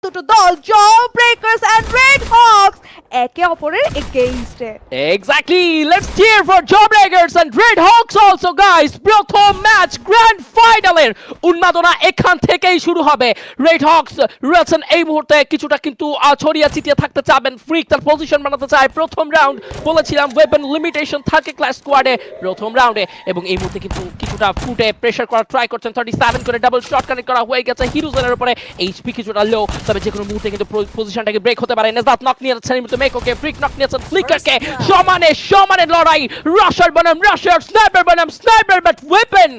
দুটো দল job breakers and red hawks একে অপরের এগেইনস্টে। Exactly. Let's cheer for Jawbreakers and Red Hawks also, guys. প্রথম ম্যাচ গ্র্যান্ড ফাইনালের উন্মাদনা এখান থেকেই শুরু হবে। রেড হক্স রয়েছেন এই মুহূর্তে কিছুটা কিন্তু ছড়িয়ে ছিটিয়ে থাকতে চাবেন। ফ্রিক তার পজিশন বানাতে চায়। প্রথম রাউন্ড বলেছিলাম ওয়েপন লিমিটেশন থাকে ক্লাস স্কোয়াডে প্রথম রাউন্ডে, এবং এই মুহূর্তে কিন্তু কিছুটা ফুটে প্রেসার করার ট্রাই করছেন। 37 করে ডাবল শট কানেক্ট করা হয়ে গেছে হিরোজেনের উপরে। এইচপি কিছুটা লো, তবে যে কোনো মুহূর্তে কিন্তু পজিশনটাকে ব্রেক হতে পারে। নেজাত নক নিয়েছেন এই মুহূর্তে মেকোকে, ফ্রিক নক নিয়েছেন ফ্লিকারকে। সমানে লড়াই, রাশার বনাম রাশার, স্নাইপার বনাম sniper, but weapon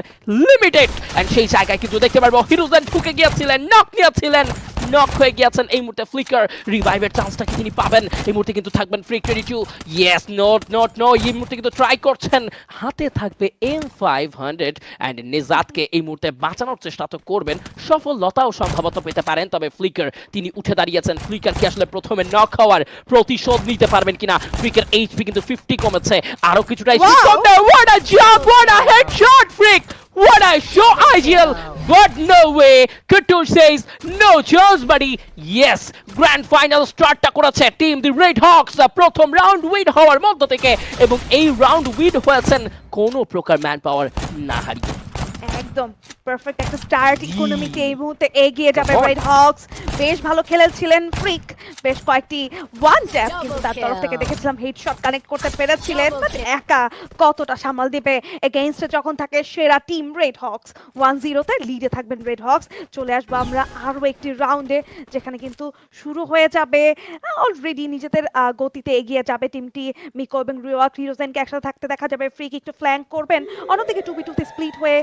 limited. And সেই জায়গায় কিন্তু দেখতে পারবো হিরোজেন ঢুকে গিয়েছিলেন, নক নিয়েছিলেন, নক হয়ে গিয়েছেন। এই মুহূর্তে ফ্লিকার রিভাইভের চান্সটা কি তিনি পাবেন? এই মুহূর্তে কিন্তু থাকবেন freak ready to yes no এই মুহূর্তে কিন্তু ট্রাই করছেন। হাতে থাকবে M500 এন্ড নেজাতকে এই মুহূর্তে বাঁচানোর চেষ্টা তো করবেন, সফলতাও সম্ভবত পেতে পারেন। তবে ফ্লিকার তিনি উঠে দাঁড়িয়েছেন। ফ্লিকার কি আসলে প্রথমে নক হওয়ার প্রতিশোধ নিতে পারবেন কিনা? ফ্লিকার এইচপি কিন্তু 50 কমেছে, আরো কিছুটা এইচপি কমবে। What a jump, what a headshot, Freak! What a show, IGL! But no way! Couture says no chance, buddy. Yes, grand final startটা করেছে টিম দি রেড হক্স প্রথম রাউন্ড উইন হওয়ার মধ্য থেকে, এবং এই রাউন্ড উইন হয়েছেন কোনো প্রকার ম্যান পাওয়ার না হারিয়ে। একদম পারফেক্ট একটা স্টার্ট ইকোনমিতে এই মুহূর্তে এগিয়ে যাবে রেড হক্স। বেশ ভালো খেলেছিলেন ফ্রিক, বেশ কয়েকটি ওয়ান ট্যাপ কিন্তু তার তরফ থেকে দেখেছিলাম হেডশট কানেক্ট করতে পেরেছিলেন, বাট একা কতটা সামাল দিবে এগেইনস্টে যখন থাকে সেরা টিম রেড হক্স। 1-0 লিডে থাকবেন রেড হক্স। চলে আসবো আমরা আরও একটি রাউন্ডে যেখানে কিন্তু শুরু হয়ে যাবে অলরেডি নিজেদের গতিতে এগিয়ে যাবে টিমটি। মিকো এবং হিরোজেনকে একসাথে থাকতে দেখা যাবে। ফ্রিক একটু ফ্ল্যাঙ্ক করবেন, অন্যদিকে 2v2 তে স্প্লিট হয়ে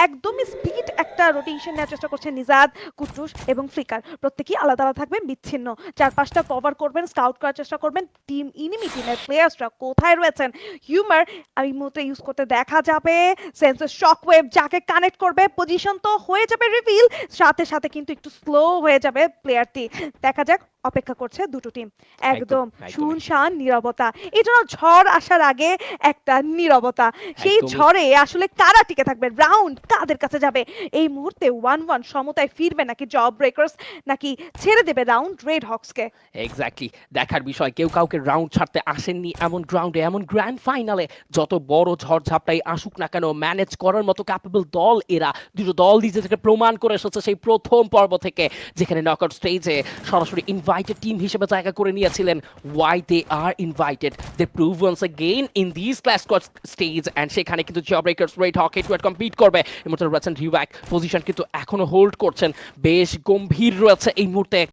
একদমই স্পিড একটা রোটেশন নেওয়ার চেষ্টা করছেন নিজাদ, কুট্টুস এবং ফ্লিকার। প্রত্যেকেই আলাদা আলাদা থাকবেন, বিচ্ছিন্ন। চারপাশটা কভার করবেন, স্কাউট করার চেষ্টা করবেন টিম ইনিমি টিমের প্লেয়ার্সরা কোথায় রয়েছেন। হিউমার এই মুহূর্তে ইউজ করতে দেখা যাবে। সেন্সর শক ওয়েভ যাকে কানেক্ট করবে, পজিশন তো হয়ে যাবে রিভিল, সাথে সাথে কিন্তু একটু স্লো হয়ে যাবে প্লেয়ারটি। দেখা যাক, অপেক্ষা করছে দুটো টিম। একদম শুনশান নীরবতা, এই জন্য ঝড় আসার আগে একটা নীরবতা। সেই ঝড়ে আসলে কারা টিকে থাকবে, রাউন্ড কাদের কাছে যাবে এই মুহূর্তে? 1-1 সমতায় ফিরবে নাকি জব ব্রেকার্স, নাকি ছেড়ে দেবে রাউন্ড রেড হক্সকে? এক্স্যাক্টলি দেখার বিষয়। কেউ কাউকে রাউন্ড ছাড়তে আসেননি এমন গ্রাউন্ডে, এমন গ্র্যান্ড ফাইনালে। যত বড় ঝড় ঝাপটাই আসুক না কেন, ম্যানেজ করার মতো ক্যাপেবল দল এরা। দুটো দল নিজেদেরকে প্রমাণ করে এসেছে সেই প্রথম পর্ব থেকে, যেখানে নকআউট স্টেজে সরাসরি ইনভাইটেড টিম হিসেবে জায়গা করে নিয়েছিলেন। Why they are invited, they prove once again in this class squad stage. And সেখানে কিন্তু Jawbreakers Red Hawk head to head compete করবে। এই মুহূর্তে রয়েছেন রিওয়াক, পজিশন কিন্তু এখনো হোল্ড করছেন, বেশ গম্ভীর রয়েছে এই মুহূর্তে।